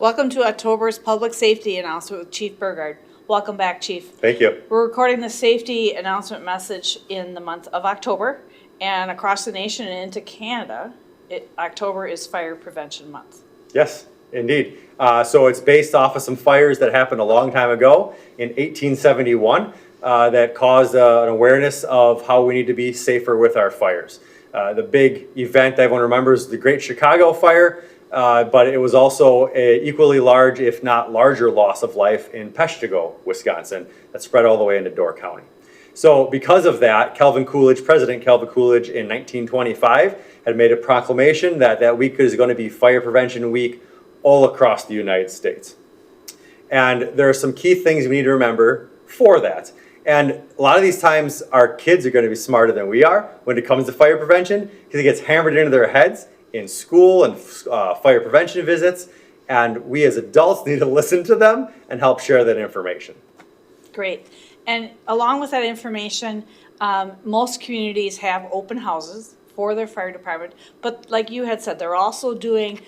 Welcome to October's Public Safety Announcement with Chief Burgard. Welcome back, Chief. Thank you. We're recording the safety announcement message in the month of October, and across the nation and into Canada, October is Fire Prevention Month. Yes, indeed. So it's based off of some fires that happened a long time ago in 1871 that caused an awareness of how we need to be safer with our fires. The big event everyone remembers, the Great Chicago Fire, but it was also an equally large, if not larger, loss of life in Peshtigo, Wisconsin, that spread all the way into Door County. So because of that, President Calvin Coolidge in 1925 had made a proclamation that that week is going to be Fire Prevention Week all across the United States. And there are some key things we need to remember for that. And a lot of these times, our kids are going to be smarter than we are when it comes to fire prevention, because it gets hammered into their heads in school and fire prevention visits, and we as adults need to listen to them and help share that information. Great. And along with that information, most communities have open houses for their fire department, but like you had said, they're also doing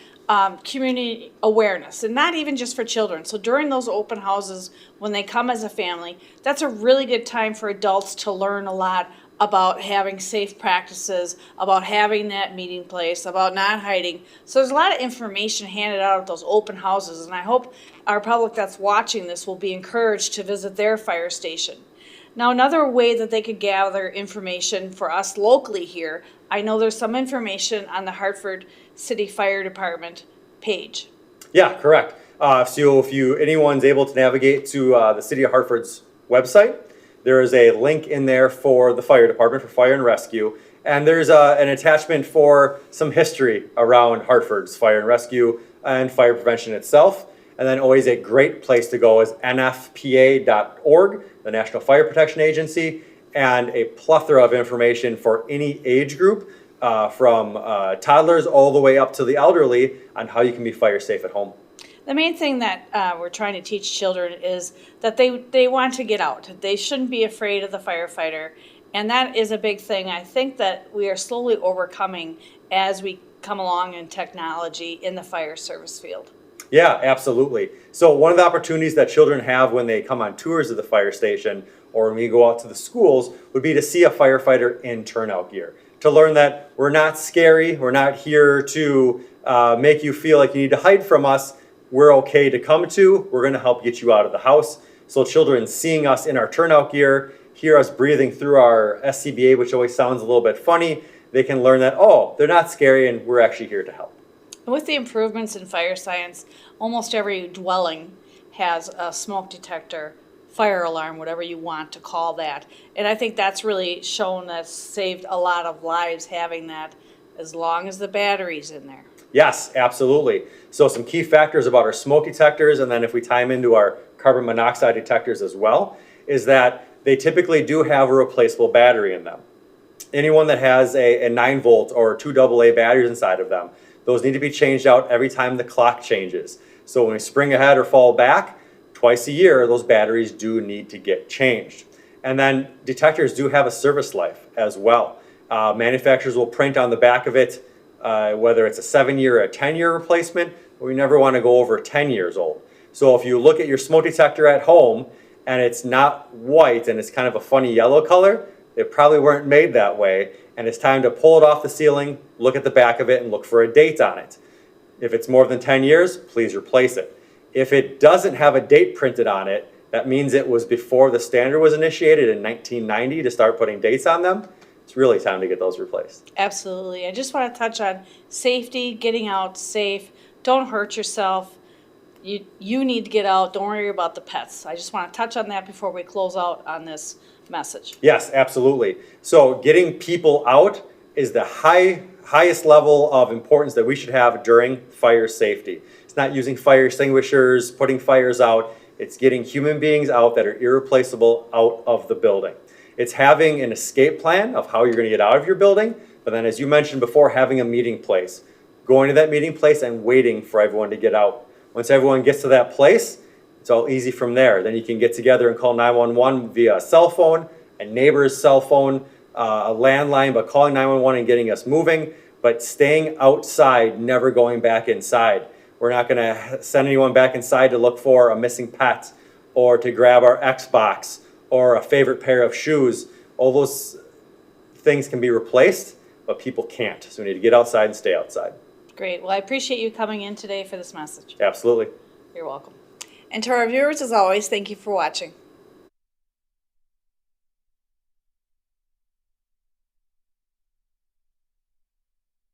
community awareness, and not even just for children. So during those open houses, when they come as a family, that's a really good time for adults to learn a lot about having safe practices, about having that meeting place, about not hiding. So there's a lot of information handed out at those open houses, and I hope our public that's watching this will be encouraged to visit their fire station. Now, another way that they could gather information for us locally here, I know there's some information on the Hartford City Fire Department page. Yeah, correct. So if anyone's able to navigate to the City of Hartford's website, there is a link in there for the fire department, for fire and rescue, and there's an attachment for some history around Hartford's fire and rescue and fire prevention itself. And then always a great place to go is nfpa.org, the National Fire Protection Agency, and a plethora of information for any age group, from toddlers all the way up to the elderly, on how you can be fire safe at home. The main thing that we're trying to teach children is that they want to get out. They shouldn't be afraid of the firefighter, and that is a big thing. I think that we are slowly overcoming as we come along in technology in the fire service field. Yeah, absolutely. So one of the opportunities that children have when they come on tours of the fire station or when we go out to the schools would be to see a firefighter in turnout gear, to learn that we're not scary, we're not here to make you feel like you need to hide from us. We're okay to come to. We're going to help get you out of the house. So children seeing us in our turnout gear, hear us breathing through our SCBA, which always sounds a little bit funny, they can learn that, oh, they're not scary and we're actually here to help. With the improvements in fire science, almost every dwelling has a smoke detector, fire alarm, whatever you want to call that. And I think that's really shown that saved a lot of lives having that, as long as the battery's in there. Yes, absolutely. So some key factors about our smoke detectors, and then if we tie them into our carbon monoxide detectors as well, is that they typically do have a replaceable battery in them. Anyone that has a 9-volt or 2 AA batteries inside of them, those need to be changed out every time the clock changes. So when we spring ahead or fall back, twice a year, those batteries do need to get changed. And then detectors do have a service life as well. Manufacturers will print on the back of it whether it's a 7-year or a 10-year replacement, but we never want to go over 10 years old. So if you look at your smoke detector at home and it's not white and it's kind of a funny yellow color, they probably weren't made that way, and it's time to pull it off the ceiling, look at the back of it, and look for a date on it. If it's more than 10 years, please replace it. If it doesn't have a date printed on it, that means it was before the standard was initiated in 1990 to start putting dates on them. It's really time to get those replaced. Absolutely. I just want to touch on safety, getting out safe. Don't hurt yourself. You need to get out. Don't worry about the pets. I just want to touch on that before we close out on this message. Yes, absolutely. So getting people out is the highest level of importance that we should have during fire safety. It's not using fire extinguishers, putting fires out. It's getting human beings out that are irreplaceable out of the building. It's having an escape plan of how you're going to get out of your building, but then as you mentioned before, having a meeting place. Going to that meeting place and waiting for everyone to get out. Once everyone gets to that place, it's all easy from there. Then you can get together and call 911 via a cell phone, a neighbor's cell phone, a landline, but calling 911 and getting us moving, but staying outside, never going back inside. We're not gonna send anyone back inside to look for a missing pet or to grab our Xbox or a favorite pair of shoes. All those things can be replaced, but people can't. So we need to get outside and stay outside. Great. Well, I appreciate you coming in today for this message. Absolutely. You're welcome. And to our viewers, as always, thank you for watching.